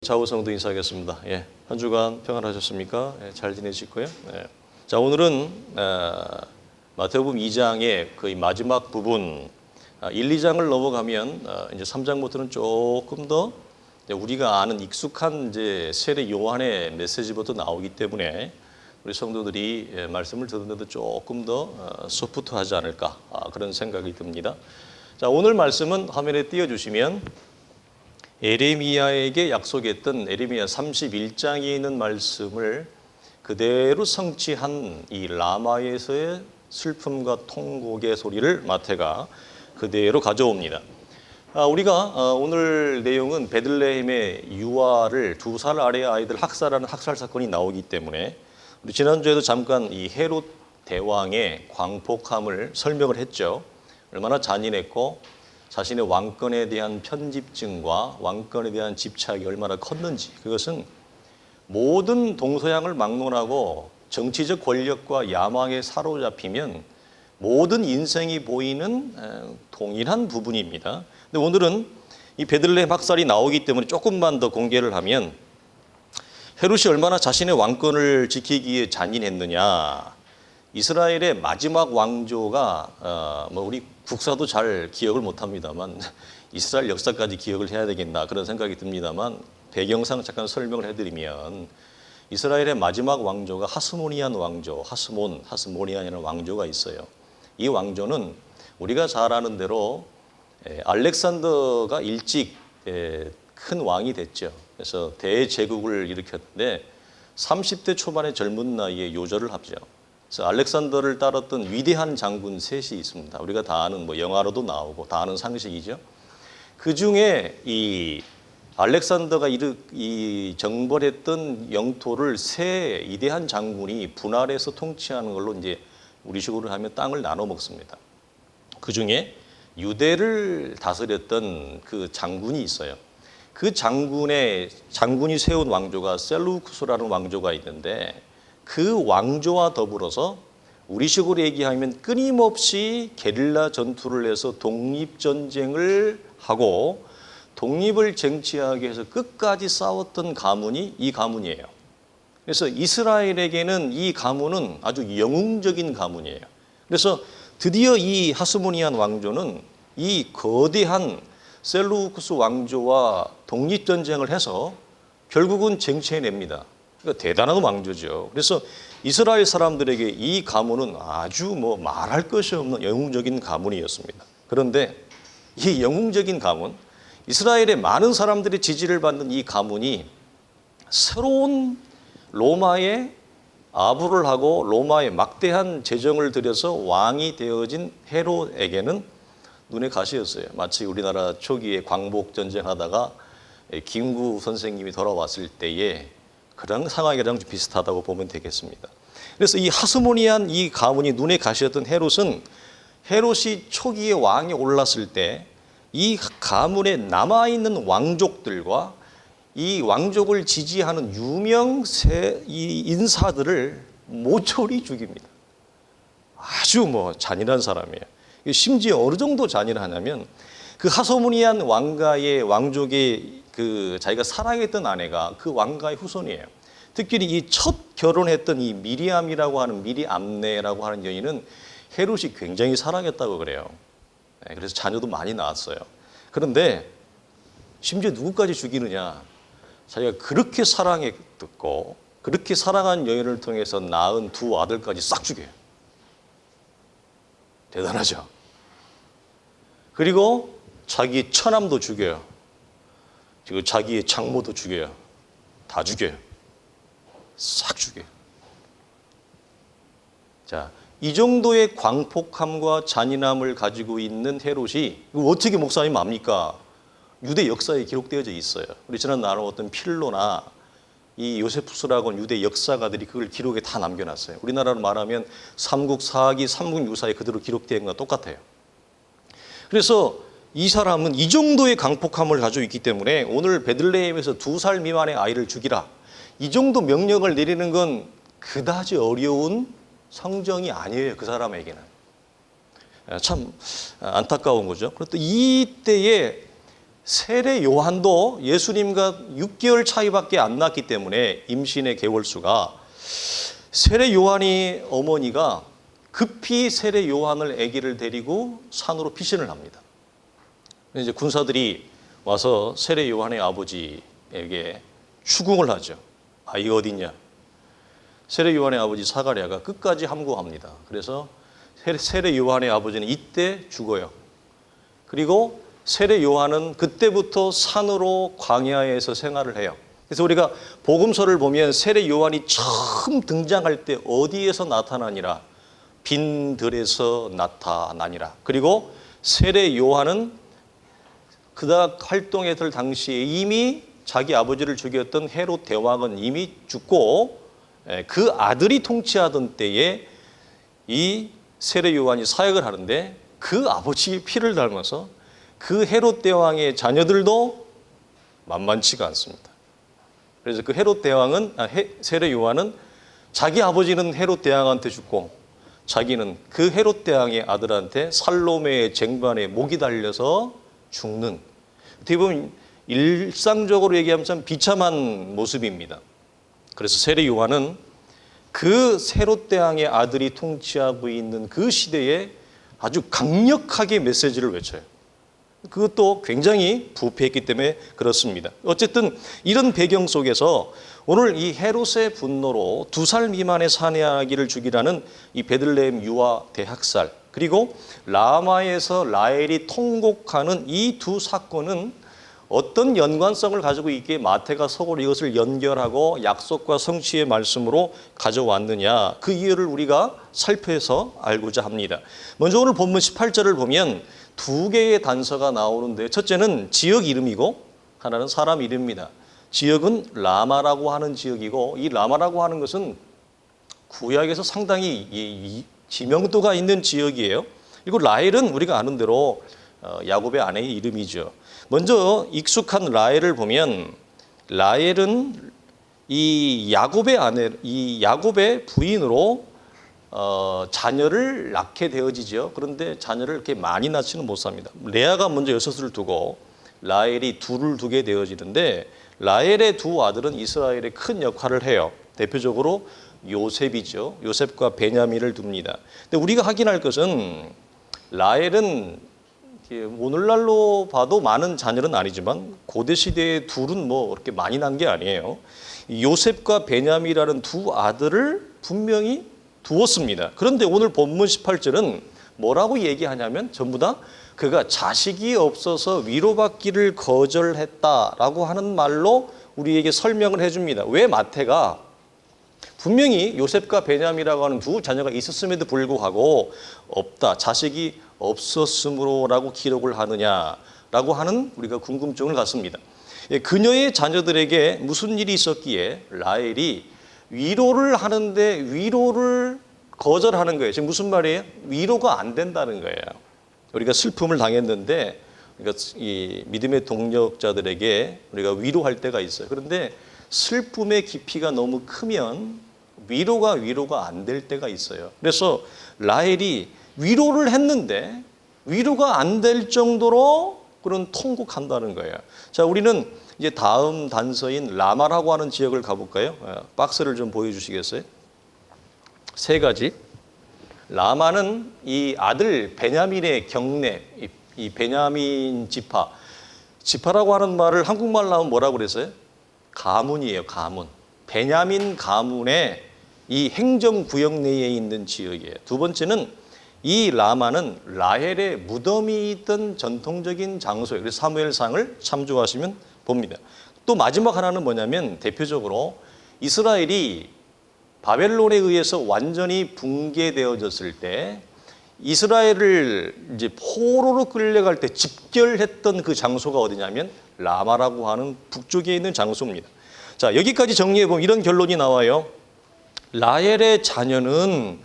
좌우 성도 인사하겠습니다. 한 주간 평안하셨습니까? 잘 지내시고요. 자, 오늘은 마태복음 2장의 거의 마지막 부분 1, 2장을 넘어가면 이제 3장부터는 조금 더 우리가 아는 익숙한 이제 세례 요한의 메시지부터 나오기 때문에 우리 성도들이 말씀을 듣는데도 조금 더 소프트하지 않을까 그런 생각이 듭니다. 자, 오늘 말씀은 화면에 띄워주시면 에레미야에게 약속했던 에레미야 31장에 있는 말씀을 그대로 성취한 이 라마에서의 슬픔과 통곡의 소리를 마태가 그대로 가져옵니다. 우리가 오늘 내용은 베들레헴의 유아를 2살 아래의 아이들 학살하는 학살 사건이 나오기 때문에 우리 지난주에도 잠깐 이 헤롯 대왕의 광폭함을 설명을 했죠. 얼마나 잔인했고 자신의 왕권에 대한 편집증과 왕권에 대한 집착이 얼마나 컸는지, 그것은 모든 동서양을 막론하고 정치적 권력과 야망에 사로잡히면 모든 인생이 보이는 동일한 부분입니다. 근데 오늘은 이 베들레헴 학살이 나오기 때문에 조금만 더 공개를 하면 헤롯이 얼마나 자신의 왕권을 지키기 위해 잔인했느냐. 이스라엘의 마지막 왕조가 우리 국사도 잘 기억을 못합니다만 이스라엘 역사까지 기억을 해야 되겠나 그런 생각이 듭니다만 배경상 잠깐 설명을 해드리면 이스라엘의 마지막 왕조가 하스모니안 왕조, 하스모니안이라는 왕조가 있어요. 이 왕조는 우리가 잘 아는 대로 알렉산더가 일찍 큰 왕이 됐죠. 그래서 대제국을 일으켰는데 30대 초반의 젊은 나이에 요절을 하죠. 그래서 알렉산더를 따랐던 위대한 장군 셋이 있습니다. 우리가 다 아는 영화로도 나오고 다 아는 상식이죠. 그 중에 이 알렉산더가 이 정벌했던 영토를 세 위대한 장군이 분할해서 통치하는 걸로 이제 우리식으로 하면 땅을 나눠 먹습니다. 그 중에 유대를 다스렸던 그 장군이 있어요. 그 장군이 세운 왕조가 셀루쿠스라는 왕조가 있는데 그 왕조와 더불어서 우리식으로 얘기하면 끊임없이 게릴라 전투를 해서 독립전쟁을 하고 독립을 쟁취하기 위해서 끝까지 싸웠던 가문이 이 가문이에요. 그래서 이스라엘에게는 이 가문은 아주 영웅적인 가문이에요. 그래서 드디어 이 하스모니안 왕조는 이 거대한 셀루쿠스 왕조와 독립전쟁을 해서 결국은 쟁취해냅니다. 그러니까 대단한 왕조죠. 그래서 이스라엘 사람들에게 이 가문은 아주 말할 것이 없는 영웅적인 가문이었습니다. 그런데 이 영웅적인 가문, 이스라엘의 많은 사람들의 지지를 받는 이 가문이 새로운 로마에 아부를 하고 로마에 막대한 재정을 들여서 왕이 되어진 헤롯에게는 눈에 가시였어요. 마치 우리나라 초기에 광복전쟁하다가 김구 선생님이 돌아왔을 때에 그런 상황이랑 좀 비슷하다고 보면 되겠습니다. 그래서 이 하스모니안 이 가문이 눈에 가시였던 헤롯이 초기에 왕에 올랐을 때 이 가문에 남아있는 왕족들과 이 왕족을 지지하는 유명 인사들을 모조리 죽입니다. 아주 잔인한 사람이에요. 심지어 어느 정도 잔인하냐면 그 하스모니안 왕족의 자기가 사랑했던 아내가 그 왕가의 후손이에요. 특히 이 첫 결혼했던 이 미리암이라고 하는 미리암네라고 하는 여인은 헤롯이 굉장히 사랑했다고 그래요. 그래서 자녀도 많이 낳았어요. 그런데 심지어 누구까지 죽이느냐? 자기가 그렇게 사랑했고 그렇게 사랑한 여인을 통해서 낳은 두 아들까지 싹 죽여요. 대단하죠? 그리고 자기의 처남도 죽여요. 그리고 자기의 장모도 죽여요. 다 죽여요. 싹 죽여요. 자, 이 정도의 광폭함과 잔인함을 가지고 있는 헤롯이 어떻게 목사님 압니까? 유대 역사에 기록되어져 있어요. 우리 지난 나누었던 필로나 이 요세푸스라고 하는 유대 역사가들이 그걸 기록에 다 남겨놨어요. 우리나라로 말하면 삼국사기, 삼국유사에 그대로 기록되어 있는 것과 똑같아요. 그래서 이 사람은 이 정도의 강폭함을 가지고 있기 때문에 오늘 베들레헴에서 2살 미만의 아이를 죽이라. 이 정도 명령을 내리는 건 그다지 어려운 성정이 아니에요. 그 사람에게는. 참 안타까운 거죠. 그런데 이때에 세례 요한도 예수님과 6개월 차이밖에 안 났기 때문에 임신의 개월수가 세례 요한이 어머니가 급히 세례 요한을 아기를 데리고 산으로 피신을 합니다. 이제 군사들이 와서 세례 요한의 아버지에게 추궁을 하죠. 아이가 어딨냐? 세례 요한의 아버지 사가랴가 끝까지 함구합니다. 그래서 세례 요한의 아버지는 이때 죽어요. 그리고 세례 요한은 그때부터 산으로 광야에서 생활을 해요. 그래서 우리가 복음서를 보면 세례 요한이 처음 등장할 때 어디에서 나타나니라? 빈들에서 나타나니라. 그리고 세례 요한은 그닥 활동했을 당시에 이미 자기 아버지를 죽였던 헤롯 대왕은 이미 죽고 그 아들이 통치하던 때에 이 세례 요한이 사역을 하는데 그 아버지의 피를 닮아서 그 헤롯 대왕의 자녀들도 만만치가 않습니다. 그래서 그 헤롯 대왕은 세례 요한은 자기 아버지는 헤롯 대왕한테 죽고 자기는 그 헤롯 대왕의 아들한테 살로메의 쟁반에 목이 달려서 죽는, 어떻게 보면 일상적으로 얘기하면 참 비참한 모습입니다. 그래서 세례 요한은 그 헤롯 대왕의 아들이 통치하고 있는 그 시대에 아주 강력하게 메시지를 외쳐요. 그것도 굉장히 부패했기 때문에 그렇습니다. 어쨌든 이런 배경 속에서 오늘 이 헤롯의 분노로 2살 미만의 사내 아기를 죽이라는 이 베들레헴 유아 대학살, 그리고 라마에서 라헬이 통곡하는 이 두 사건은 어떤 연관성을 가지고 있기에 마태가 서로 이것을 연결하고 약속과 성취의 말씀으로 가져왔느냐, 그 이유를 우리가 살펴서 알고자 합니다. 먼저 오늘 본문 18절을 보면 2개의 단서가 나오는데, 첫째는 지역 이름이고 하나는 사람 이름입니다. 지역은 라마라고 하는 지역이고, 이 라마라고 하는 것은 구약에서 상당히 지명도가 있는 지역이에요. 그리고 라헬은 우리가 아는 대로 야곱의 아내의 이름이죠. 먼저 익숙한 라헬을 보면, 라헬은 이 야곱의 아내, 이 야곱의 부인으로 자녀를 낳게 되어지죠. 그런데 자녀를 이렇게 많이 낳지는 못합니다. 레아가 먼저 6을 두고 라헬이 2를 두게 되어지는데, 라헬의 2 아들은 이스라엘에 큰 역할을 해요. 대표적으로 요셉이죠. 요셉과 베냐민을 둡니다. 근데 우리가 확인할 것은 라헬은 오늘날로 봐도 많은 자녀는 아니지만 고대 시대의 2은 뭐 그렇게 많이 난 게 아니에요. 요셉과 베냐민이라는 2 아들을 분명히 두었습니다. 그런데 오늘 본문 18절은 뭐라고 얘기하냐면 전부 다 그가 자식이 없어서 위로받기를 거절했다라고 하는 말로 우리에게 설명을 해줍니다. 왜 마태가 분명히 요셉과 베냐민이라고 하는 2 자녀가 있었음에도 불구하고 없다, 자식이 없었으므로라고 기록을 하느냐라고 하는 우리가 궁금증을 갖습니다. 그녀의 자녀들에게 무슨 일이 있었기에 라헬이 위로를 하는데 위로를 거절하는 거예요. 지금 무슨 말이에요? 위로가 안 된다는 거예요. 우리가 슬픔을 당했는데, 그러니까 이 믿음의 동력자들에게 우리가 위로할 때가 있어요. 그런데 슬픔의 깊이가 너무 크면 위로가 안 될 때가 있어요. 그래서 라헬이 위로를 했는데 위로가 안 될 정도로 그런 통곡한다는 거예요. 자, 우리는 이제 다음 단서인 라마라고 하는 지역을 가볼까요? 박스를 좀 보여주시겠어요? 3가지. 라마는 이 아들 베냐민의 경내, 이 베냐민 지파. 지파라고 하는 말을 한국말로 하면 뭐라고 그랬어요? 가문이에요, 가문. 베냐민 가문의 이 행정구역 내에 있는 지역이에요. 2번째는 이 라마는 라헬의 무덤이 있던 전통적인 장소예요. 그래서 사무엘상을 참조하시면 봅니다. 또 마지막 하나는 뭐냐면, 대표적으로 이스라엘이 바벨론에 의해서 완전히 붕괴되어졌을 때 이스라엘을 이제 포로로 끌려갈 때 집결했던 그 장소가 어디냐면 라마라고 하는 북쪽에 있는 장소입니다. 자, 여기까지 정리해 보면 이런 결론이 나와요. 라헬의 자녀는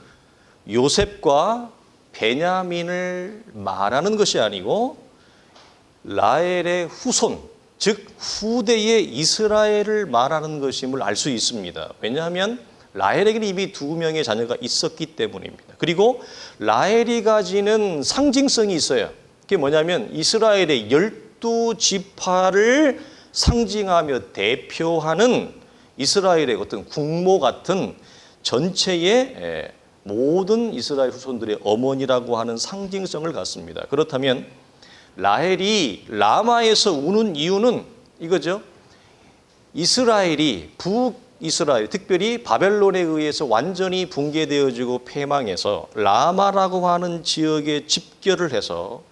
요셉과 베냐민을 말하는 것이 아니고 라헬의 후손, 즉 후대의 이스라엘을 말하는 것임을 알 수 있습니다. 왜냐하면 라헬에게는 이미 2명의 자녀가 있었기 때문입니다. 그리고 라헬이 가지는 상징성이 있어요. 그게 뭐냐면 이스라엘의 12지파를 상징하며 대표하는 이스라엘의 어떤 국모 같은 전체의 모든 이스라엘 후손들의 어머니라고 하는 상징성을 갖습니다. 그렇다면 라헬이 라마에서 우는 이유는 이거죠. 이스라엘이 북이스라엘, 특별히 바벨론에 의해서 완전히 붕괴되어지고 패망해서 라마라고 하는 지역에 집결을 해서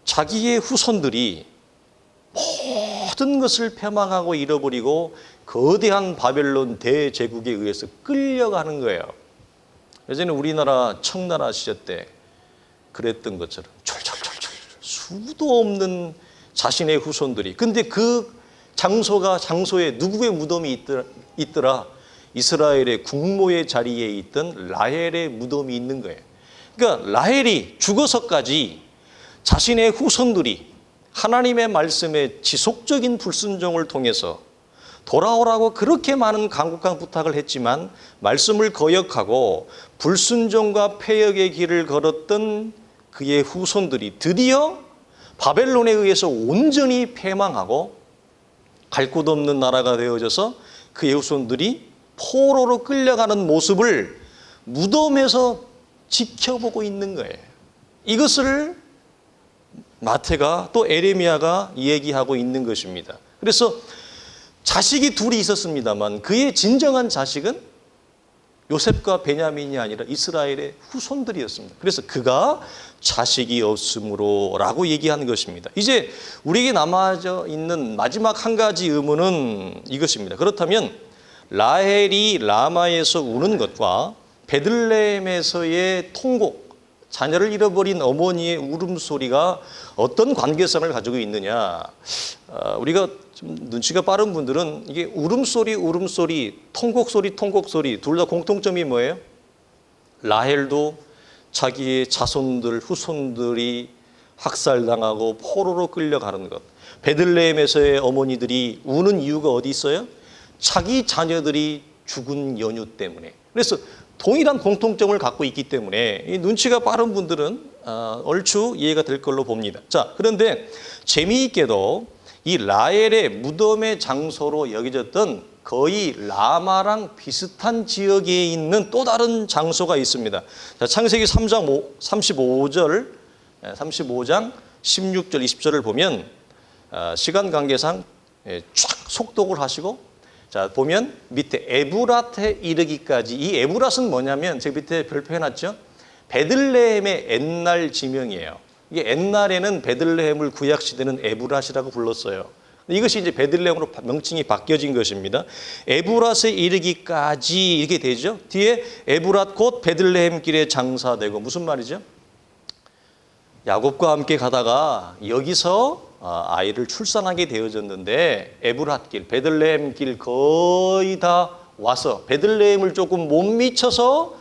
자기의 후손들이 모든 것을 패망하고 잃어버리고 거대한 바벨론 대제국에 의해서 끌려가는 거예요. 예전에 우리나라 청나라 시절 때 그랬던 것처럼 철철철철 수도 없는 자신의 후손들이, 근데 그 장소에 누구의 무덤이 있더라? 이스라엘의 국모의 자리에 있던 라헬의 무덤이 있는 거예요. 그러니까 라헬이 죽어서까지 자신의 후손들이 하나님의 말씀에 지속적인 불순종을 통해서 돌아오라고 그렇게 많은 간곡한 부탁을 했지만 말씀을 거역하고 불순종과 패역의 길을 걸었던 그의 후손들이 드디어 바벨론에 의해서 온전히 패망하고 갈 곳 없는 나라가 되어져서 그의 후손들이 포로로 끌려가는 모습을 무덤에서 지켜보고 있는 거예요. 이것을 마태가 또 에레미야가 얘기하고 있는 것입니다. 그래서 자식이 둘이 있었습니다만 그의 진정한 자식은 요셉과 베냐민이 아니라 이스라엘의 후손들이었습니다. 그래서 그가 자식이 없으므로 라고 얘기하는 것입니다. 이제 우리에게 남아져 있는 마지막 한 가지 의문은 이것입니다. 그렇다면 라헬이 라마에서 우는 것과 베들레헴에서의 통곡, 자녀를 잃어버린 어머니의 울음소리가 어떤 관계성을 가지고 있느냐. 우리가 좀 눈치가 빠른 분들은 이게 울음소리, 통곡소리 둘 다 공통점이 뭐예요? 라헬도 자기의 자손들, 후손들이 학살당하고 포로로 끌려가는 것. 베들레헴에서의 어머니들이 우는 이유가 어디 있어요? 자기 자녀들이 죽은 연유 때문에. 그래서 동일한 공통점을 갖고 있기 때문에 이 눈치가 빠른 분들은 얼추 이해가 될 걸로 봅니다. 자, 그런데 재미있게도 이 라헬의 무덤의 장소로 여겨졌던 거의 라마랑 비슷한 지역에 있는 또 다른 장소가 있습니다. 자, 창세기 3장 35장 16절 20절을 보면 시간 관계상 쫙 속독을 하시고, 자, 보면 밑에 에브랏에 이르기까지, 이 에브랏은 뭐냐면 제가 밑에 별표 해놨죠. 베들레헴의 옛날 지명이에요. 이게 옛날에는 베들레헴을 구약시대는 에브랏이라고 불렀어요. 이것이 이제 베들레헴으로 명칭이 바뀌어진 것입니다. 에브랏에 이르기까지 이렇게 되죠. 뒤에 에브랏 곧 베들레헴 길에 장사되고, 무슨 말이죠? 야곱과 함께 가다가 여기서 아이를 출산하게 되어졌는데 에브랏 길, 베들레헴 길 거의 다 와서 베들레헴을 조금 못 미쳐서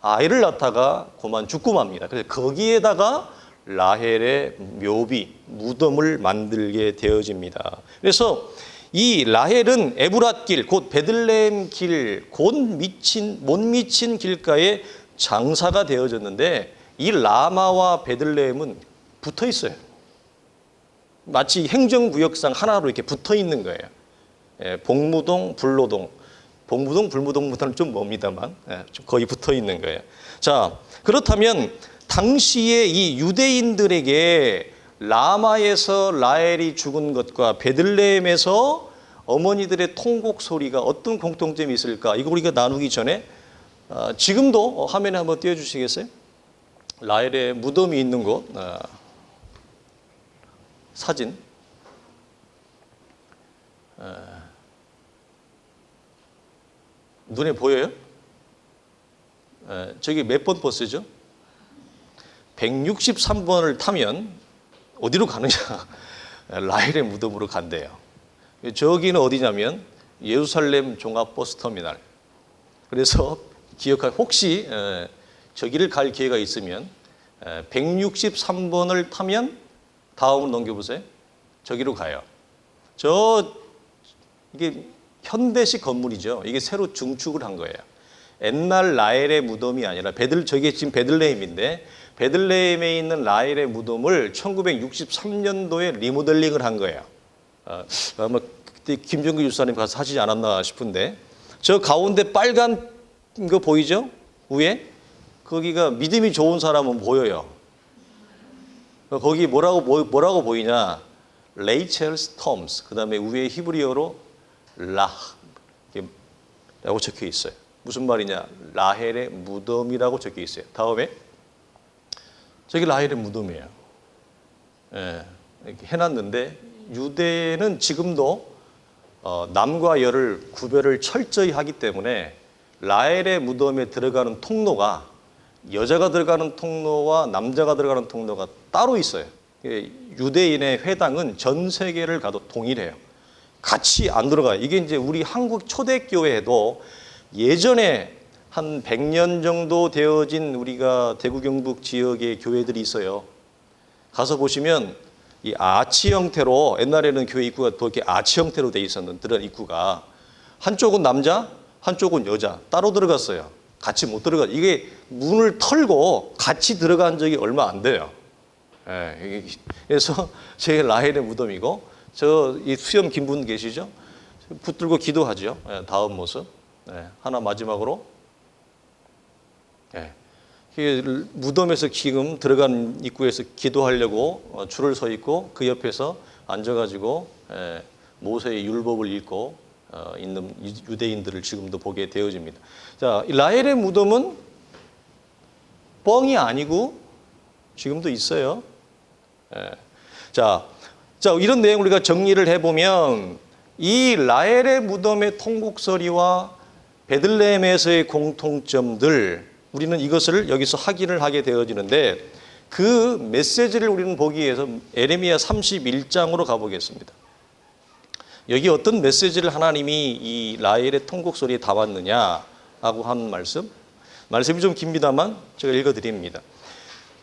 아이를 낳다가 그만 죽고 맙니다. 그래서 거기에다가 라헬의 묘비, 무덤을 만들게 되어집니다. 그래서 이 라헬은 에브랏 길, 곧 베들레헴 길, 곧 못 미친 길가에 장사가 되어졌는데 이 라마와 베들레헴은 붙어 있어요. 마치 행정구역상 하나로 이렇게 붙어 있는 거예요. 복무동, 불로동. 복무동, 불무동보다는 좀 멉니다만 좀 거의 붙어 있는 거예요. 자, 그렇다면 당시에 이 유대인들에게 라마에서 라헬이 죽은 것과 베들레헴에서 어머니들의 통곡 소리가 어떤 공통점이 있을까? 이거 우리가 나누기 전에 지금도 화면에 한번 띄워주시겠어요? 라헬의 무덤이 있는 곳 사진. 눈에 보여요? 저기 몇 번 버스죠? 163번을 타면 어디로 가느냐? 라헬의 무덤으로 간대요. 저기는 어디냐면 예루살렘 종합버스터미널. 그래서 기억할, 혹시 저기를 갈 기회가 있으면 163번을 타면 다음으로 넘겨보세요. 저기로 가요. 이게 현대식 건물이죠. 이게 새로 증축을 한 거예요. 옛날 라헬의 무덤이 아니라 저게 지금 베들레헴인데 베들레헴에 있는 라헬의 무덤을 1963년도에 리모델링을 한 거예요. 아마 그때 김정규 유사님 가서 하시지 않았나 싶은데, 저 가운데 빨간 거 보이죠? 위에? 거기가 믿음이 좋은 사람은 보여요. 거기 뭐라고 보이냐? 레이첼스 톰스. 그 다음에 위에 히브리어로 라고 적혀 있어요. 무슨 말이냐? 라헬의 무덤이라고 적혀 있어요. 다음에 저기 라헬의 무덤이에요. 예, 이렇게 해놨는데 유대는 지금도 남과 여를 구별을 철저히 하기 때문에 라헬의 무덤에 들어가는 통로가 여자가 들어가는 통로와 남자가 들어가는 통로가 따로 있어요. 유대인의 회당은 전 세계를 가도 동일해요. 같이 안 들어가요. 이게 이제 우리 한국 초대교회에도 예전에 한 100년 정도 되어진 우리가 대구 경북 지역의 교회들이 있어요. 가서 보시면 이 아치 형태로, 옛날에는 교회 입구가 더 이렇게 아치 형태로 돼 있었는 그런 입구가 한쪽은 남자, 한쪽은 여자 따로 들어갔어요. 같이 못 들어가. 이게 문을 털고 같이 들어간 적이 얼마 안 돼요. 예, 그래서 제 라헬의 무덤이고, 저 이 수염 긴 분 계시죠? 붙들고 기도하죠. 예, 다음 모습. 예, 하나 마지막으로. 예, 무덤에서 지금 들어간 입구에서 기도하려고 줄을 서 있고 그 옆에서 앉아가지고 모세의 율법을 읽고 있는 유대인들을 지금도 보게 되어집니다. 자, 라헬의 무덤은 뻥이 아니고 지금도 있어요. 자, 이런 내용을 우리가 정리를 해보면 이 라헬의 무덤의 통곡소리와 베들레헴에서의 공통점들, 우리는 이것을 여기서 확인을 하게 되어지는데, 그 메시지를 우리는 보기 위해서 에레미야 31장으로 가보겠습니다. 여기 어떤 메시지를 하나님이 이 라헬의 통곡소리에 담았느냐라고 한 말씀이 좀 깁니다만 제가 읽어드립니다.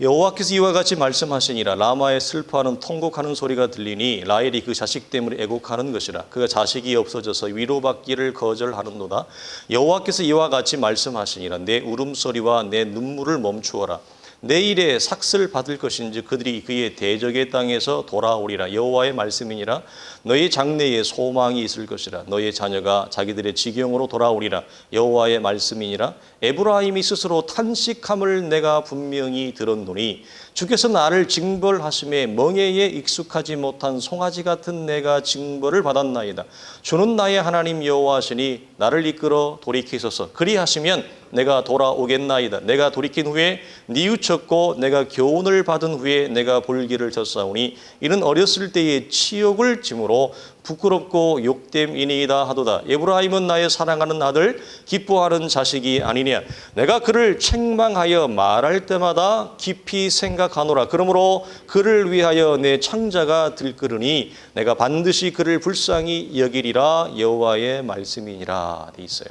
여호와께서 이와 같이 말씀하시니라. 라마에 슬퍼하는 통곡하는 소리가 들리니 라헬이 그 자식 때문에 애곡하는 것이라. 그가 자식이 없어져서 위로받기를 거절하는도다. 여호와께서 이와 같이 말씀하시니라. 내 울음소리와 내 눈물을 멈추어라. 내일에 삭슬 받을 것인지 그들이 그의 대적의 땅에서 돌아오리라. 여호와의 말씀이니라. 너희 장래에 소망이 있을 것이라. 너희 자녀가 자기들의 지경으로 돌아오리라. 여호와의 말씀이니라. 에브라임이 스스로 탄식함을 내가 분명히 들었노니 주께서 나를 징벌하심에 멍에에 익숙하지 못한 송아지 같은 내가 징벌을 받았나이다. 주는 나의 하나님 여호와시니 나를 이끌어 돌이키소서. 그리하시면 내가 돌아오겠나이다. 내가 돌이킨 후에 뉘우쳤고 내가 교훈을 받은 후에 내가 볼기를 졌사오니 이는 어렸을 때의 치욕을 짐으로 부끄럽고 욕됨이니이다 하도다. 에브라임은 나의 사랑하는 아들, 기뻐하는 자식이 아니냐. 내가 그를 책망하여 말할 때마다 깊이 생각하노라. 그러므로 그를 위하여 내 창자가 들끓으니 내가 반드시 그를 불쌍히 여기리라. 여호와의 말씀이니라 돼 있어요.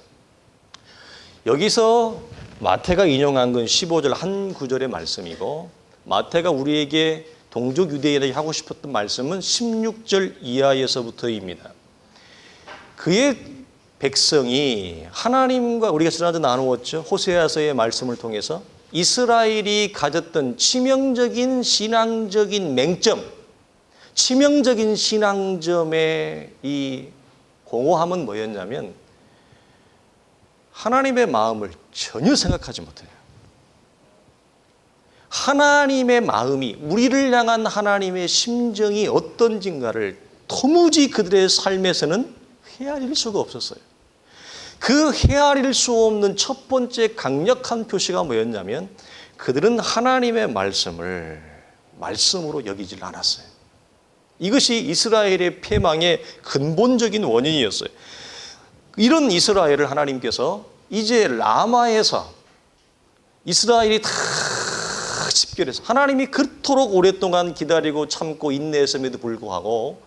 여기서 마태가 인용한 건 15절 한 구절의 말씀이고, 마태가 우리에게 동족 유대인에게 하고 싶었던 말씀은 16절 이하에서부터입니다. 그의 백성이 하나님과 우리가 지난주 나누었죠. 호세아서의 말씀을 통해서 이스라엘이 가졌던 치명적인 신앙적인 맹점, 치명적인 신앙점의 이 공허함은 뭐였냐면 하나님의 마음을 전혀 생각하지 못해요. 하나님의 마음이, 우리를 향한 하나님의 심정이 어떤지인가를 도무지 그들의 삶에서는 헤아릴 수가 없었어요. 그 헤아릴 수 없는 첫 번째 강력한 표시가 뭐였냐면 그들은 하나님의 말씀을 말씀으로 여기질 않았어요. 이것이 이스라엘의 패망의 근본적인 원인이었어요. 이런 이스라엘을 하나님께서 이제 라마에서 이스라엘이 다 집결해서, 하나님이 그토록 오랫동안 기다리고 참고 인내했음에도 불구하고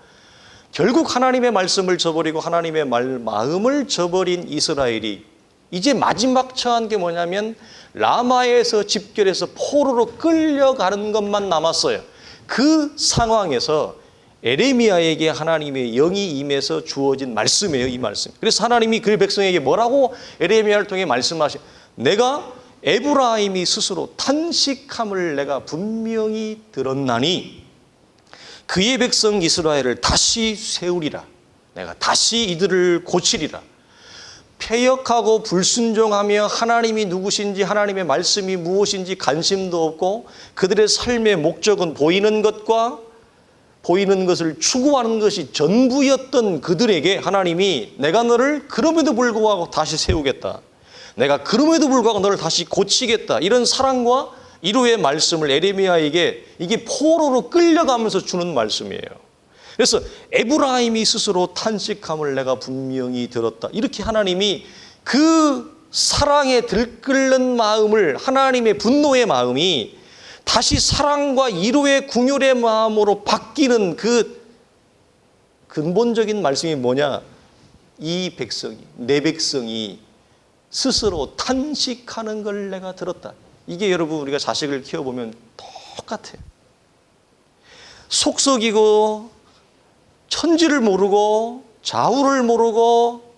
결국 하나님의 말씀을 저버리고 하나님의 마음을 저버린 이스라엘이 이제 마지막 처한 게 뭐냐면 라마에서 집결해서 포로로 끌려가는 것만 남았어요. 그 상황에서 에레미야에게 하나님의 영이 임해서 주어진 말씀이에요, 이 말씀. 그래서 하나님이 그 백성에게 뭐라고 에레미야를 통해 말씀하시? 내가 에브라임이 스스로 탄식함을 내가 분명히 들었나니 그의 백성 이스라엘을 다시 세우리라. 내가 다시 이들을 고치리라. 패역하고 불순종하며 하나님이 누구신지 하나님의 말씀이 무엇인지 관심도 없고 그들의 삶의 목적은 보이는 것과 보이는 것을 추구하는 것이 전부였던 그들에게 하나님이 내가 너를 그럼에도 불구하고 다시 세우겠다. 내가 그럼에도 불구하고 너를 다시 고치겠다. 이런 사랑과 위로의 말씀을 에레미야에게 이게 포로로 끌려가면서 주는 말씀이에요. 그래서 에브라임이 스스로 탄식함을 내가 분명히 들었다. 이렇게 하나님이 그 사랑에 들끓는 마음을 하나님의 분노의 마음이 다시 사랑과 위로의 궁율의 마음으로 바뀌는 그 근본적인 말씀이 뭐냐? 이 백성이, 내 백성이 스스로 탄식하는 걸 내가 들었다. 이게 여러분 우리가 자식을 키워보면 똑같아요. 속썩이고 천지를 모르고 좌우를 모르고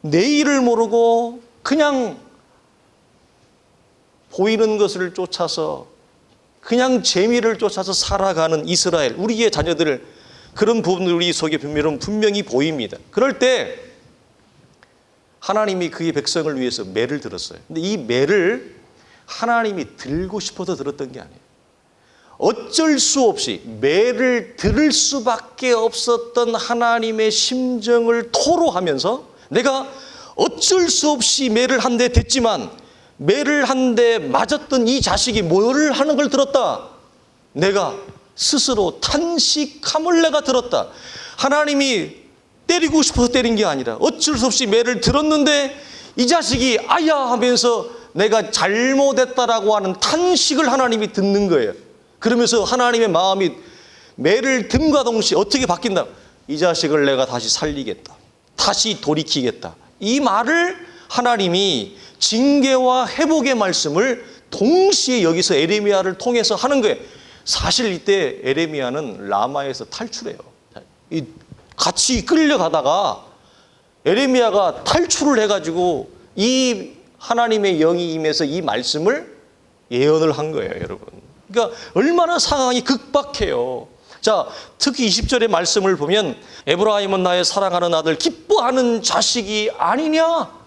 내일을 모르고 그냥 보이는 것을 쫓아서 그냥 재미를 쫓아서 살아가는 이스라엘, 우리의 자녀들, 그런 부분들 우리 속에 분명히 보입니다. 그럴 때 하나님이 그의 백성을 위해서 매를 들었어요. 근데 이 매를 하나님이 들고 싶어서 들었던 게 아니에요. 어쩔 수 없이 매를 들을 수밖에 없었던 하나님의 심정을 토로하면서 내가 어쩔 수 없이 매를 한 대 댔지만 매를 한 대 맞았던 이 자식이 뭐를 하는 걸 들었다. 내가 스스로 탄식함을 내가 들었다. 하나님이 때리고 싶어서 때린 게 아니라 어쩔 수 없이 매를 들었는데 이 자식이 아야 하면서 내가 잘못했다라고 하는 탄식을 하나님이 듣는 거예요. 그러면서 하나님의 마음이 매를 듦과 동시에 어떻게 바뀐다? 이 자식을 내가 다시 살리겠다. 다시 돌이키겠다. 이 말을 하나님이 징계와 회복의 말씀을 동시에 여기서 에레미야를 통해서 하는 거예요. 사실 이때 에레미야는 라마에서 탈출해요. 같이 끌려가다가 에레미야가 탈출을 해가지고 이 하나님의 영이 임해서 이 말씀을 예언을 한 거예요, 여러분. 그러니까 얼마나 상황이 극박해요. 자, 특히 20절의 말씀을 보면 에브라임은 나의 사랑하는 아들, 기뻐하는 자식이 아니냐?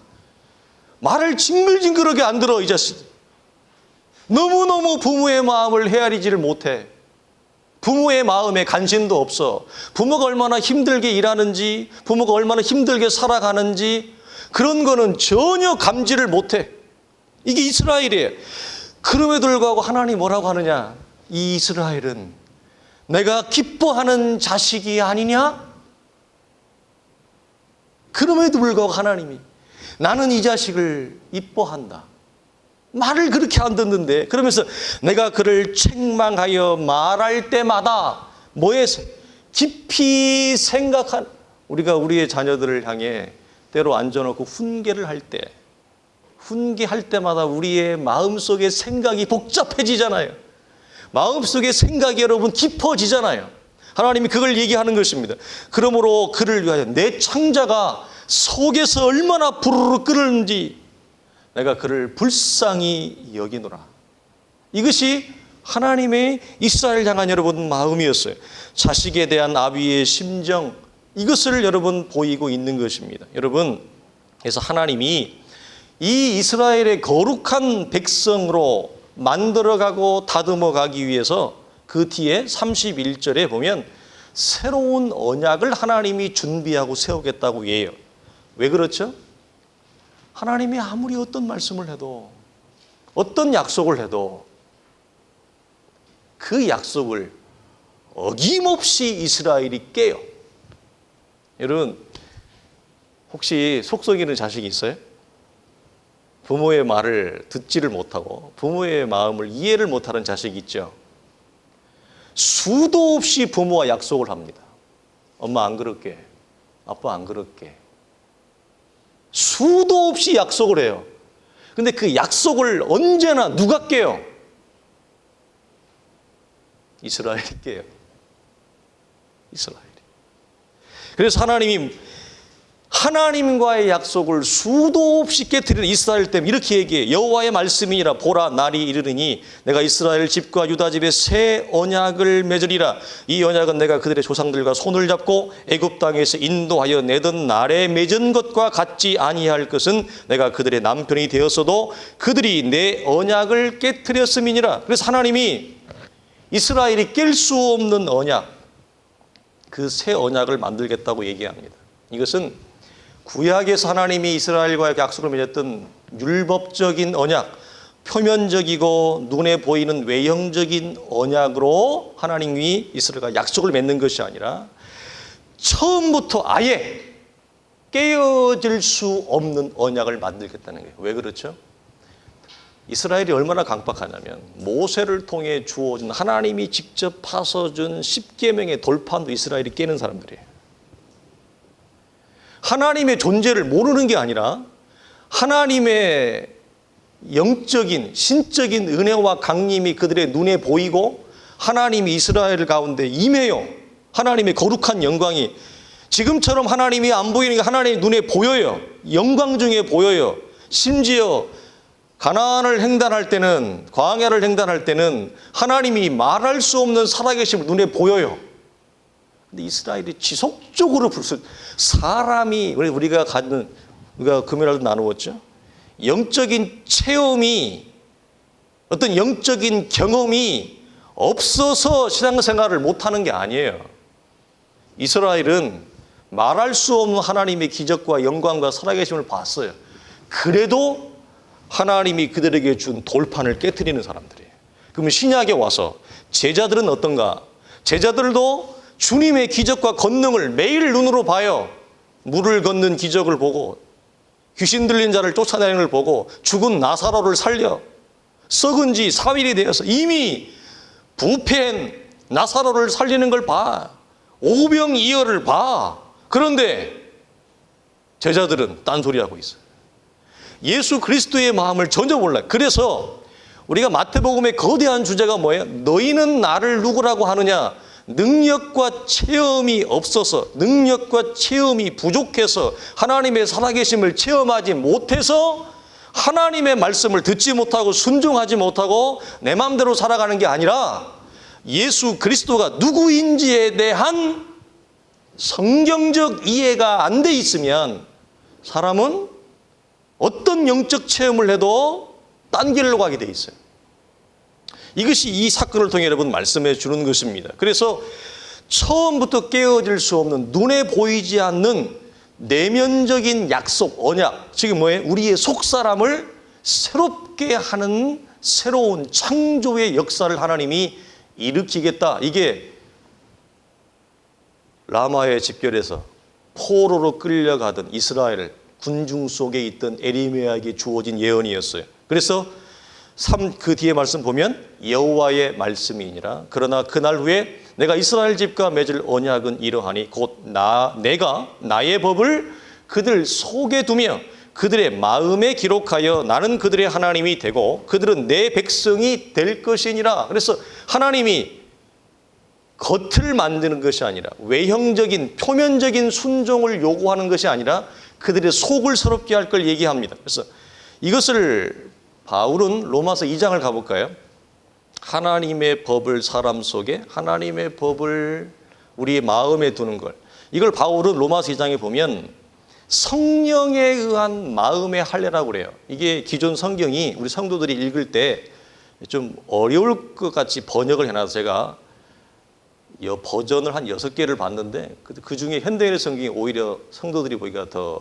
말을 징글징글하게 안 들어, 이 자식. 너무너무 부모의 마음을 헤아리지를 못해. 부모의 마음에 관심도 없어. 부모가 얼마나 힘들게 일하는지, 부모가 얼마나 힘들게 살아가는지 그런 거는 전혀 감지를 못해. 이게 이스라엘이에요. 그럼에도 불구하고 하나님이 뭐라고 하느냐? 이 이스라엘은 내가 기뻐하는 자식이 아니냐? 그럼에도 불구하고 하나님이 나는 이 자식을 이뻐한다. 말을 그렇게 안 듣는데 그러면서 내가 그를 책망하여 말할 때마다 뭐에 깊이 생각한 우리가 우리의 자녀들을 향해 때로 앉아놓고 훈계를 할 때 훈계할 때마다 우리의 마음속에 생각이 복잡해지잖아요. 마음속에 생각이 여러분 깊어지잖아요. 하나님이 그걸 얘기하는 것입니다. 그러므로 그를 위하여 내 창자가 속에서 얼마나 부르르 끓는지 내가 그를 불쌍히 여기노라. 이것이 하나님의 이스라엘 향한 여러분 마음이었어요. 자식에 대한 아비의 심정, 이것을 여러분 보이고 있는 것입니다. 여러분, 그래서 하나님이 이 이스라엘의 거룩한 백성으로 만들어가고 다듬어가기 위해서 그 뒤에 31절에 보면 새로운 언약을 하나님이 준비하고 세우겠다고 해요. 왜 그렇죠? 하나님이 아무리 어떤 말씀을 해도 어떤 약속을 해도 그 약속을 어김없이 이스라엘이 깨요. 여러분, 혹시 속썩이는 자식이 있어요? 부모의 말을 듣지를 못하고 부모의 마음을 이해를 못하는 자식이 있죠. 수도 없이 부모와 약속을 합니다. 엄마 안 그럴게. 아빠 안 그럴게. 수도 없이 약속을 해요. 근데 그 약속을 언제나 누가 깨요? 이스라엘이 깨요. 이스라엘이. 그래서 하나님이 하나님과의 약속을 수도 없이 깨뜨리는 이스라엘 때문에 이렇게 얘기해. 여호와의 말씀이니라. 보라, 날이 이르르니 내가 이스라엘 집과 유다 집에 새 언약을 맺으리라. 이 언약은 내가 그들의 조상들과 손을 잡고 애굽 땅에서 인도하여 내던 날에 맺은 것과 같지 아니할 것은 내가 그들의 남편이 되었어도 그들이 내 언약을 깨뜨렸음이니라. 그래서 하나님이 이스라엘이 깰 수 없는 언약, 그 새 언약을 만들겠다고 얘기합니다. 이것은 구약에서 하나님이 이스라엘과의 약속을 맺었던 율법적인 언약, 표면적이고 눈에 보이는 외형적인 언약으로 하나님이 이스라엘과 약속을 맺는 것이 아니라 처음부터 아예 깨어질 수 없는 언약을 만들겠다는 거예요. 왜 그렇죠? 이스라엘이 얼마나 강박하냐면 모세를 통해 주어진 하나님이 직접 파서준 10계명의 돌판도 이스라엘이 깨는 사람들이에요. 하나님의 존재를 모르는 게 아니라 하나님의 영적인 신적인 은혜와 강림이 그들의 눈에 보이고 하나님이 이스라엘 가운데 임해요. 하나님의 거룩한 영광이 지금처럼 하나님이 안 보이는 게 하나님의 눈에 보여요. 영광 중에 보여요. 심지어 가나안을 횡단할 때는, 광야를 횡단할 때는 하나님이 말할 수 없는 살아계심을 눈에 보여요. 근데 이스라엘이 지속적으로 사람이, 우리가 금요일에도 나누었죠. 영적인 체험이, 어떤 영적인 경험이 없어서 신앙생활을 못하는 게 아니에요. 이스라엘은 말할 수 없는 하나님의 기적과 영광과 살아계심을 봤어요. 그래도 하나님이 그들에게 준 돌판을 깨트리는 사람들이에요. 그러면 신약에 와서 제자들은 어떤가? 제자들도 주님의 기적과 권능을 매일 눈으로 봐요. 물을 걷는 기적을 보고 귀신 들린 자를 쫓아내는 걸 보고 죽은 나사로를 살려 썩은 지 3일이 되어서 이미 부패한 나사로를 살리는 걸 봐. 오병이어를 봐. 그런데 제자들은 딴소리하고 있어요. 예수 그리스도의 마음을 전혀 몰라요. 그래서 우리가 마태복음의 거대한 주제가 뭐예요? 너희는 나를 누구라고 하느냐? 능력과 체험이 없어서, 능력과 체험이 부족해서 하나님의 살아계심을 체험하지 못해서 하나님의 말씀을 듣지 못하고 순종하지 못하고 내 마음대로 살아가는 게 아니라 예수 그리스도가 누구인지에 대한 성경적 이해가 안 돼 있으면 사람은 어떤 영적 체험을 해도 딴 길로 가게 돼 있어요. 이것이 이 사건을 통해 여러분 말씀해 주는 것입니다. 그래서 처음부터 깨어질 수 없는 눈에 보이지 않는 내면적인 약속, 언약, 지금 뭐예요? 우리의 속사람을 새롭게 하는 새로운 창조의 역사를 하나님이 일으키겠다. 이게 라마의 집결에서 포로로 끌려가던 이스라엘 군중 속에 있던 에리메아에게 주어진 예언이었어요. 그래서 그 뒤에 말씀 보면 여호와의 말씀이니라. 그러나 그날 후에 내가 이스라엘 집과 맺을 언약은 이러하니 곧 내가 나의 법을 그들 속에 두며 그들의 마음에 기록하여 나는 그들의 하나님이 되고 그들은 내 백성이 될 것이니라. 그래서 하나님이 겉을 만드는 것이 아니라 외형적인 표면적인 순종을 요구하는 것이 아니라 그들의 속을 새롭게 할 걸 얘기합니다. 그래서 이것을 바울은 로마서 2장을 가볼까요? 하나님의 법을 사람 속에, 하나님의 법을 우리의 마음에 두는 걸, 이걸 바울은 로마서 2장에 보면 성령에 의한 마음의 할례라고 그래요. 이게 기존 성경이 우리 성도들이 읽을 때 좀 어려울 것 같이 번역을 해놔서 제가 버전을 한 6개를 봤는데 그 중에 현대인의 성경이 오히려 성도들이 보기가 더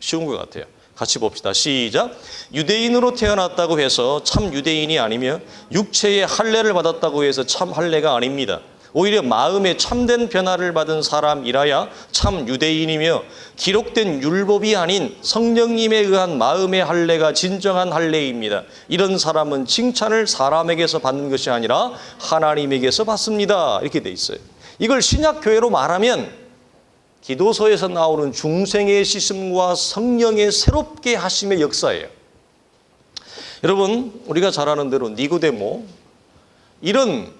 쉬운 것 같아요. 같이 봅시다. 시작. 유대인으로 태어났다고 해서 참 유대인이 아니며 육체의 할례를 받았다고 해서 참 할례가 아닙니다. 오히려 마음에 참된 변화를 받은 사람이라야 참 유대인이며 기록된 율법이 아닌 성령님에 의한 마음의 할례가 진정한 할례입니다. 이런 사람은 칭찬을 사람에게서 받는 것이 아니라 하나님에게서 받습니다. 이렇게 돼 있어요. 이걸 신약교회로 말하면 기도서에서 나오는 중생의 씻음과 성령의 새롭게 하심의 역사예요. 여러분, 우리가 잘 아는 대로 니고데모, 이런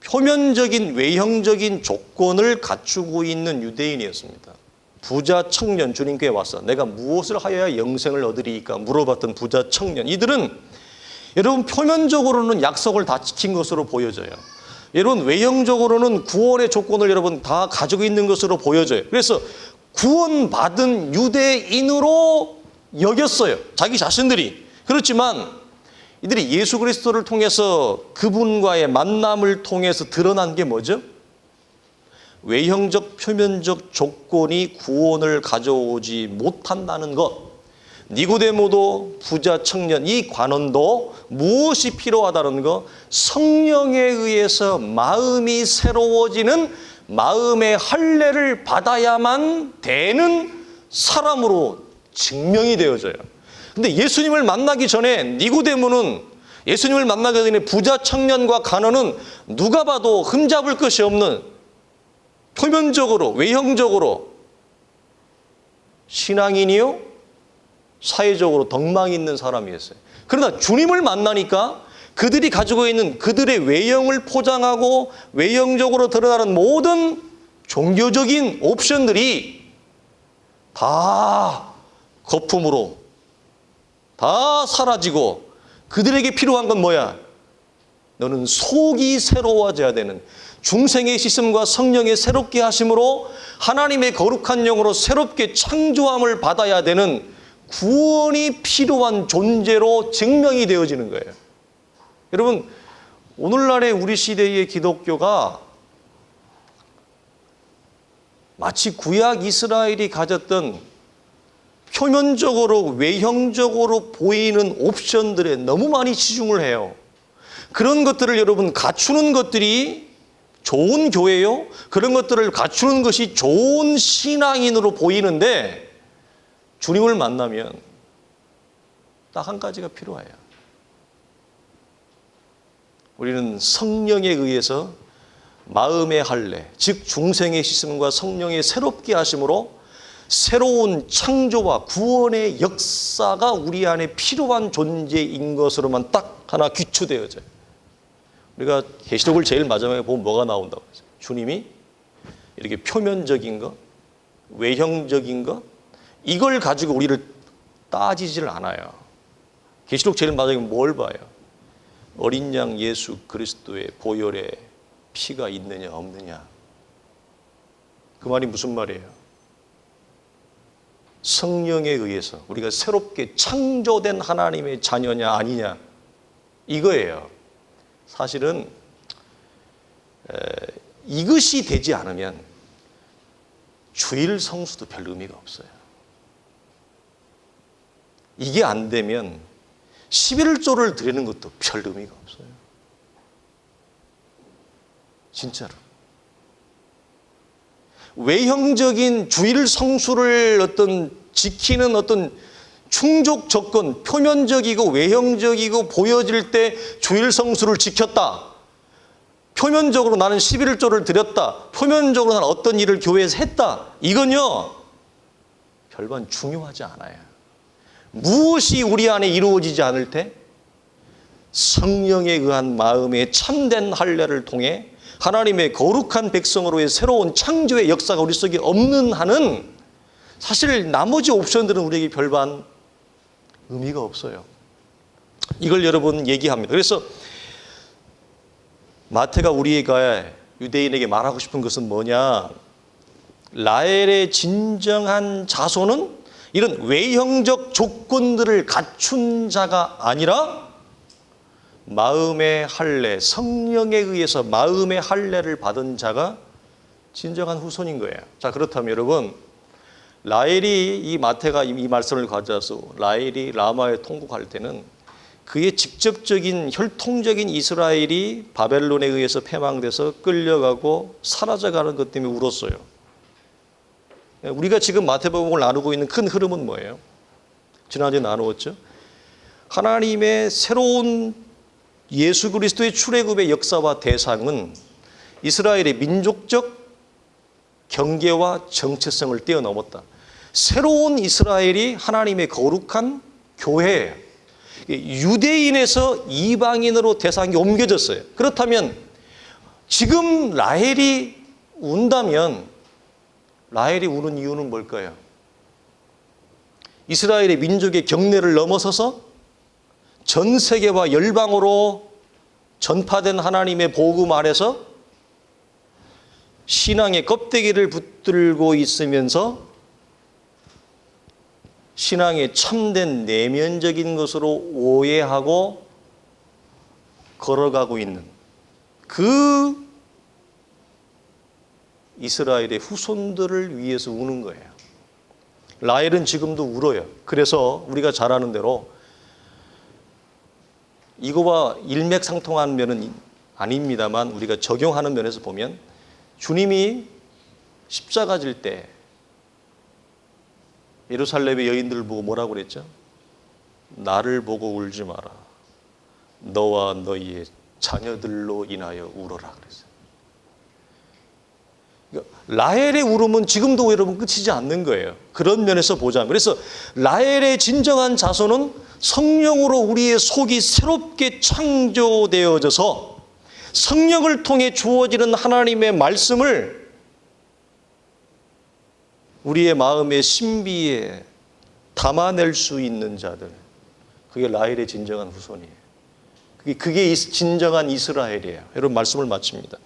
표면적인 외형적인 조건을 갖추고 있는 유대인이었습니다. 부자 청년 주님께 와서 내가 무엇을 하여야 영생을 얻으리이까 물어봤던 부자 청년, 이들은 여러분 표면적으로는 약속을 다 지킨 것으로 보여져요. 여러분 외형적으로는 구원의 조건을 여러분 다 가지고 있는 것으로 보여져요. 그래서 구원받은 유대인으로 여겼어요, 자기 자신들이. 그렇지만 이들이 예수 그리스도를 통해서 그분과의 만남을 통해서 드러난 게 뭐죠? 외형적 표면적 조건이 구원을 가져오지 못한다는 것. 니고데모도 부자 청년, 이 관원도 무엇이 필요하다는 것? 성령에 의해서 마음이 새로워지는 마음의 할례를 받아야만 되는 사람으로 증명이 되어져요. 근데 예수님을 만나기 전에 니고데모는, 예수님을 만나기 전에 부자 청년과 간원은 누가 봐도 흠잡을 것이 없는 표면적으로 외형적으로 신앙인이요 사회적으로 덕망이 있는 사람이었어요. 그러나 주님을 만나니까 그들이 가지고 있는 그들의 외형을 포장하고 외형적으로 드러나는 모든 종교적인 옵션들이 다 거품으로 다 사라지고 그들에게 필요한 건 뭐야? 너는 속이 새로워져야 되는, 중생의 시슴과 성령의 새롭게 하심으로 하나님의 거룩한 영으로 새롭게 창조함을 받아야 되는 구원이 필요한 존재로 증명이 되어지는 거예요. 여러분, 오늘날의 우리 시대의 기독교가 마치 구약 이스라엘이 가졌던 표면적으로 외형적으로 보이는 옵션들에 너무 많이 치중을 해요. 그런 것들을 여러분 갖추는 것들이 좋은 교회요, 그런 것들을 갖추는 것이 좋은 신앙인으로 보이는데 주님을 만나면 딱 한 가지가 필요해요. 우리는 성령에 의해서 마음의 할례, 즉 중생의 씻음과 성령의 새롭게 하심으로 새로운 창조와 구원의 역사가 우리 안에 필요한 존재인 것으로만 딱 하나 귀추되어져요. 우리가 계시록을 제일 마지막에 보면 뭐가 나온다고 했어요? 주님이 이렇게 표면적인 것, 외형적인 것, 이걸 가지고 우리를 따지질 않아요. 계시록 제일 마지막에 뭘 봐요? 어린 양 예수 그리스도의 보혈에 피가 있느냐 없느냐. 그 말이 무슨 말이에요? 성령에 의해서 우리가 새롭게 창조된 하나님의 자녀냐 아니냐, 이거예요. 사실은 이것이 되지 않으면 주일 성수도 별 의미가 없어요. 이게 안 되면 11조를 드리는 것도 별 의미가 없어요. 진짜로. 외형적인 주일 성수를 어떤 지키는 어떤 충족 조건, 표면적이고 외형적이고 보여질 때 주일 성수를 지켰다. 표면적으로 나는 11조를 드렸다. 표면적으로 나는 어떤 일을 교회에서 했다. 이건요, 별반 중요하지 않아요. 무엇이 우리 안에 이루어지지 않을 때 성령에 의한 마음의 참된 할례를 통해 하나님의 거룩한 백성으로의 새로운 창조의 역사가 우리 속에 없는 한은 사실 나머지 옵션들은 우리에게 별반 의미가 없어요. 이걸 여러분 얘기합니다. 그래서 마태가 우리가 유대인에게 말하고 싶은 것은 뭐냐? 라헬의 진정한 자손은 이런 외형적 조건들을 갖춘 자가 아니라 마음의 할례, 성령에 의해서 마음의 할례를 받은 자가 진정한 후손인 거예요. 자, 그렇다면 여러분, 라헬이 이 마태가 이 말씀을 가져와서 라헬이 라마에 통곡할 때는 그의 직접적인 혈통적인 이스라엘이 바벨론에 의해서 패망돼서 끌려가고 사라져가는 것 때문에 울었어요. 우리가 지금 마태복음을 나누고 있는 큰 흐름은 뭐예요? 지난주에 나누었죠. 하나님의 새로운 예수 그리스도의 출애굽의 역사와 대상은 이스라엘의 민족적 경계와 정체성을 뛰어넘었다. 새로운 이스라엘이 하나님의 거룩한 교회예요. 유대인에서 이방인으로 대상이 옮겨졌어요. 그렇다면 지금 라헬이 운다면 라헬이 우는 이유는 뭘까요? 이스라엘의 민족의 경례를 넘어서서 전 세계와 열방으로 전파된 하나님의 복음 아래서 신앙의 껍데기를 붙들고 있으면서 신앙의 참된 내면적인 것으로 오해하고 걸어가고 있는 그 이스라엘의 후손들을 위해서 우는 거예요. 라헬은 지금도 울어요. 그래서 우리가 잘 아는 대로 이거와 일맥상통한 면은 아닙니다만 우리가 적용하는 면에서 보면 주님이 십자가 질 때 예루살렘의 여인들을 보고 뭐라고 그랬죠? 나를 보고 울지 마라. 너와 너희의 자녀들로 인하여 울어라 그랬어요. 라헬의 울음은 지금도 여러분 끝이지 않는 거예요. 그런 면에서 보자면. 그래서 라헬의 진정한 자손은 성령으로 우리의 속이 새롭게 창조되어져서 성령을 통해 주어지는 하나님의 말씀을 우리의 마음의 신비에 담아낼 수 있는 자들. 그게 라헬의 진정한 후손이에요. 그게 진정한 이스라엘이에요. 여러분 말씀을 마칩니다.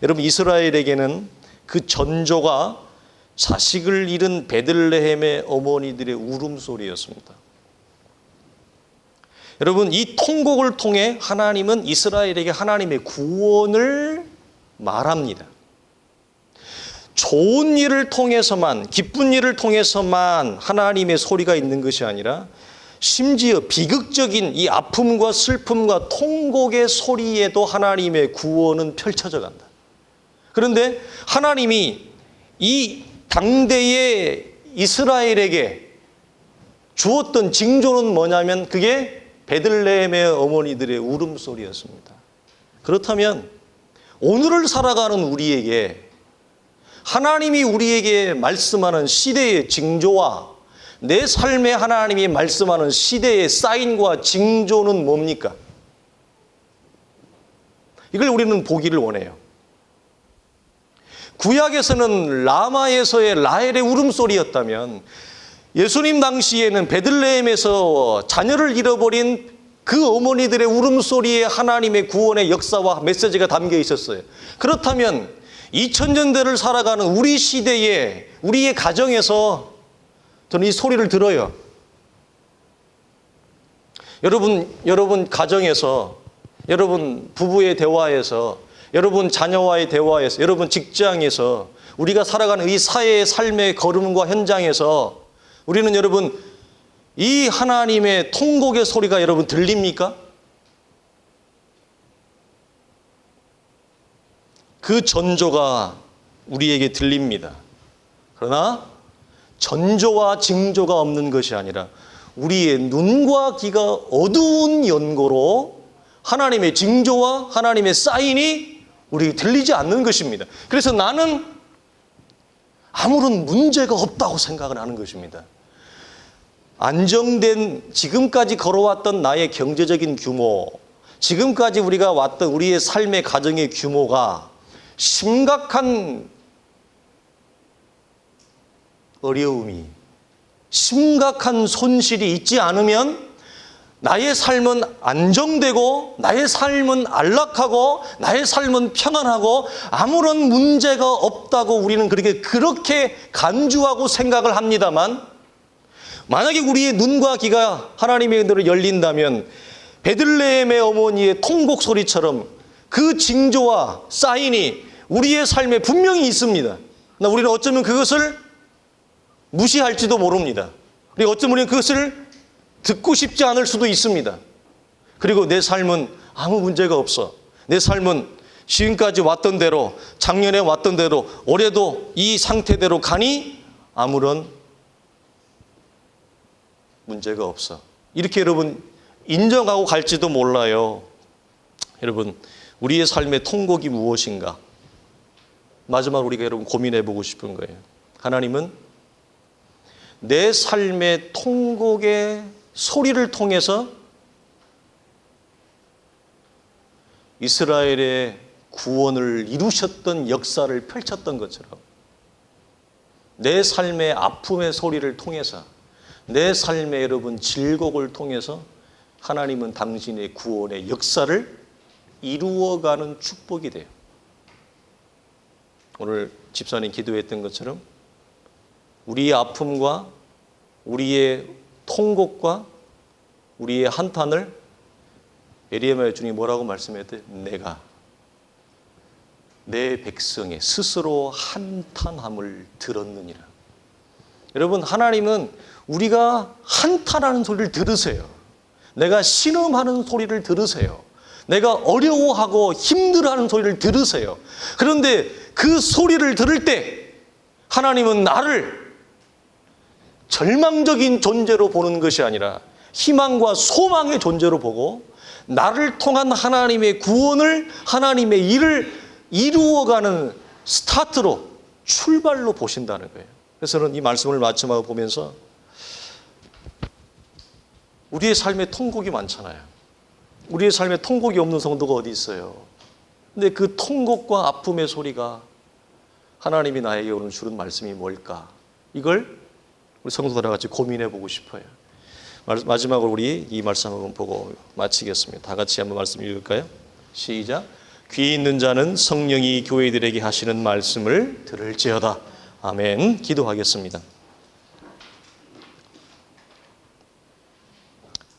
여러분 이스라엘에게는 그 전조가 자식을 잃은 베들레헴의 어머니들의 울음소리였습니다. 여러분 이 통곡을 통해 하나님은 이스라엘에게 하나님의 구원을 말합니다. 좋은 일을 통해서만, 기쁜 일을 통해서만 하나님의 소리가 있는 것이 아니라 심지어 비극적인 이 아픔과 슬픔과 통곡의 소리에도 하나님의 구원은 펼쳐져 간다. 그런데 하나님이 이 당대의 이스라엘에게 주었던 징조는 뭐냐면 그게 베들레헴의 어머니들의 울음소리였습니다. 그렇다면 오늘을 살아가는 우리에게 하나님이 우리에게 말씀하는 시대의 징조와 내 삶에 하나님이 말씀하는 시대의 사인과 징조는 뭡니까? 이걸 우리는 보기를 원해요. 구약에서는 라마에서의 라헬의 울음소리였다면 예수님 당시에는 베들레헴에서 자녀를 잃어버린 그 어머니들의 울음소리에 하나님의 구원의 역사와 메시지가 담겨 있었어요. 그렇다면 2000년대를 살아가는 우리 시대에 우리의 가정에서 저는 이 소리를 들어요. 여러분 가정에서, 여러분 부부의 대화에서, 여러분 자녀와의 대화에서, 여러분 직장에서, 우리가 살아가는 이 사회의 삶의 걸음과 현장에서 우리는 여러분 이 하나님의 통곡의 소리가 여러분 들립니까? 그 전조가 우리에게 들립니다. 그러나 전조와 징조가 없는 것이 아니라 우리의 눈과 귀가 어두운 연고로 하나님의 징조와 하나님의 사인이 우리에게 들리지 않는 것입니다. 그래서 나는 아무런 문제가 없다고 생각을 하는 것입니다. 안정된 지금까지 걸어왔던 나의 경제적인 규모, 지금까지 우리가 왔던 우리의 삶의 가정의 규모가 심각한 어려움이, 심각한 손실이 있지 않으면 나의 삶은 안정되고 나의 삶은 안락하고 나의 삶은 평안하고 아무런 문제가 없다고 우리는 그렇게 간주하고 생각을 합니다만, 만약에 우리의 눈과 귀가 하나님의 은혜로 열린다면 베들레헴의 어머니의 통곡 소리처럼 그 징조와 사인이 우리의 삶에 분명히 있습니다. 그러나 우리는 어쩌면 그것을 무시할지도 모릅니다. 그리고 어쩌면 우리는 그것을 듣고 싶지 않을 수도 있습니다. 그리고 내 삶은 아무 문제가 없어. 내 삶은 지금까지 왔던 대로, 작년에 왔던 대로, 올해도 이 상태대로 가니 아무런 문제가 없어. 이렇게 여러분 인정하고 갈지도 몰라요. 여러분 우리의 삶의 통곡이 무엇인가? 마지막으로 우리가 여러분 고민해 보고 싶은 거예요. 하나님은 내 삶의 통곡의 소리를 통해서 이스라엘의 구원을 이루셨던 역사를 펼쳤던 것처럼 내 삶의 아픔의 소리를 통해서, 내 삶의 여러분 질곡을 통해서 하나님은 당신의 구원의 역사를 이루어가는 축복이 돼요. 오늘 집사님 기도했던 것처럼 우리의 아픔과 우리의 통곡과 우리의 한탄을 예레미야 주님이 뭐라고 말씀했대요? 내가 내 백성의 스스로 한탄함을 들었느니라. 여러분, 하나님은 우리가 한탄하는 소리를 들으세요. 내가 신음하는 소리를 들으세요. 내가 어려워하고 힘들어하는 소리를 들으세요. 그런데 그 소리를 들을 때 하나님은 나를 절망적인 존재로 보는 것이 아니라 희망과 소망의 존재로 보고 나를 통한 하나님의 구원을, 하나님의 일을 이루어가는 스타트로, 출발로 보신다는 거예요. 그래서 저는 이 말씀을 마침하고 보면서 우리의 삶에 통곡이 많잖아요. 우리의 삶에 통곡이 없는 성도가 어디 있어요? 근데 그 통곡과 아픔의 소리가 하나님이 나에게 오늘 주는 말씀이 뭘까? 이걸 우리 성도들 다 같이 고민해 보고 싶어요. 마지막으로 우리 이 말씀 한번 보고 마치겠습니다. 다 같이 한번 말씀 읽을까요? 시작. 귀 있는 자는 성령이 교회들에게 하시는 말씀을 들을지어다. 아멘. 기도하겠습니다.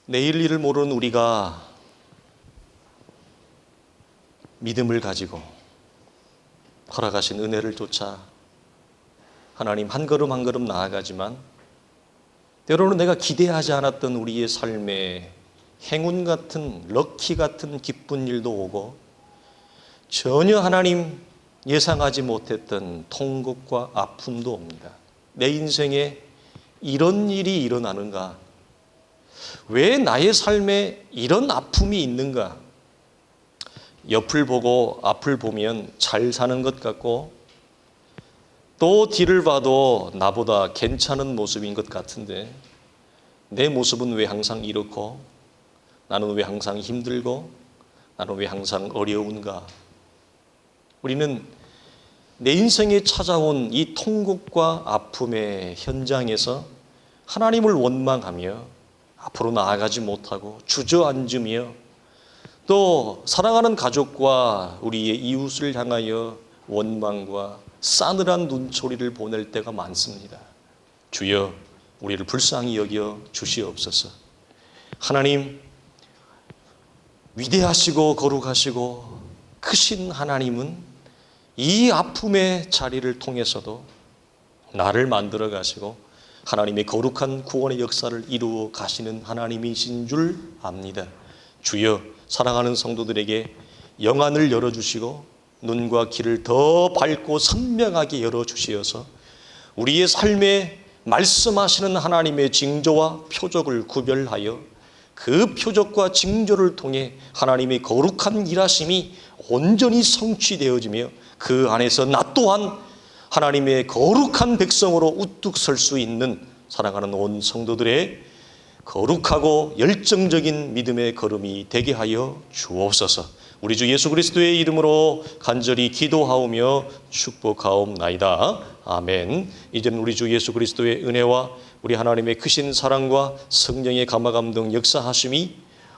내일 일을 모르는 우리가 믿음을 가지고 허락하신 은혜를 쫓아 하나님 한 걸음 한 걸음 나아가지만 때로는 내가 기대하지 않았던 우리의 삶에 행운 같은, 럭키 같은 기쁜 일도 오고 전혀 하나님 예상하지 못했던 통곡과 아픔도 옵니다. 내 인생에 이런 일이 일어나는가? 왜 나의 삶에 이런 아픔이 있는가? 옆을 보고 앞을 보면 잘 사는 것 같고 또 뒤를 봐도 나보다 괜찮은 모습인 것 같은데 내 모습은 왜 항상 이렇고 나는 왜 항상 힘들고 나는 왜 항상 어려운가? 우리는 내 인생에 찾아온 이 통곡과 아픔의 현장에서 하나님을 원망하며 앞으로 나아가지 못하고 주저앉으며 또 사랑하는 가족과 우리의 이웃을 향하여 원망과 싸늘한 눈초리를 보낼 때가 많습니다. 주여, 우리를 불쌍히 여겨 주시옵소서. 하나님, 위대하시고 거룩하시고 크신 하나님은 이 아픔의 자리를 통해서도 나를 만들어 가시고 하나님의 거룩한 구원의 역사를 이루어 가시는 하나님이신 줄 압니다. 주여, 사랑하는 성도들에게 영안을 열어주시고 눈과 귀를 더 밝고 선명하게 열어주시어서 우리의 삶에 말씀하시는 하나님의 징조와 표적을 구별하여 그 표적과 징조를 통해 하나님의 거룩한 일하심이 온전히 성취되어지며 그 안에서 나 또한 하나님의 거룩한 백성으로 우뚝 설 수 있는 사랑하는 온 성도들의 거룩하고 열정적인 믿음의 걸음이 되게 하여 주옵소서. 우리 주 예수 그리스도의 이름으로 간절히 기도하오며 축복하옵나이다. 아멘. 이제는 우리 주 예수 그리스도의 은혜와 우리 하나님의 크신 사랑과 성령의 감화감동 역사하심이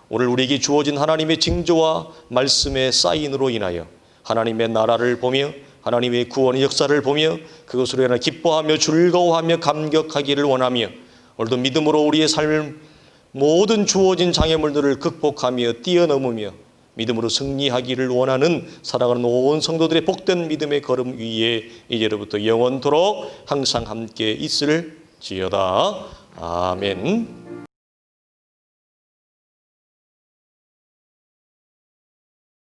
오늘 우리에게 주어진 하나님의 징조와 말씀의 사인으로 인하여 하나님의 나라를 보며 하나님의 구원의 역사를 보며 그것으로 인하여 기뻐하며 즐거워하며 감격하기를 원하며 오늘도 믿음으로 우리의 삶을 모든 주어진 장애물들을 극복하며 뛰어넘으며 믿음으로 승리하기를 원하는 사랑하는 온 성도들의 복된 믿음의 걸음 위에 이제로부터 영원토록 항상 함께 있을지어다. 아멘.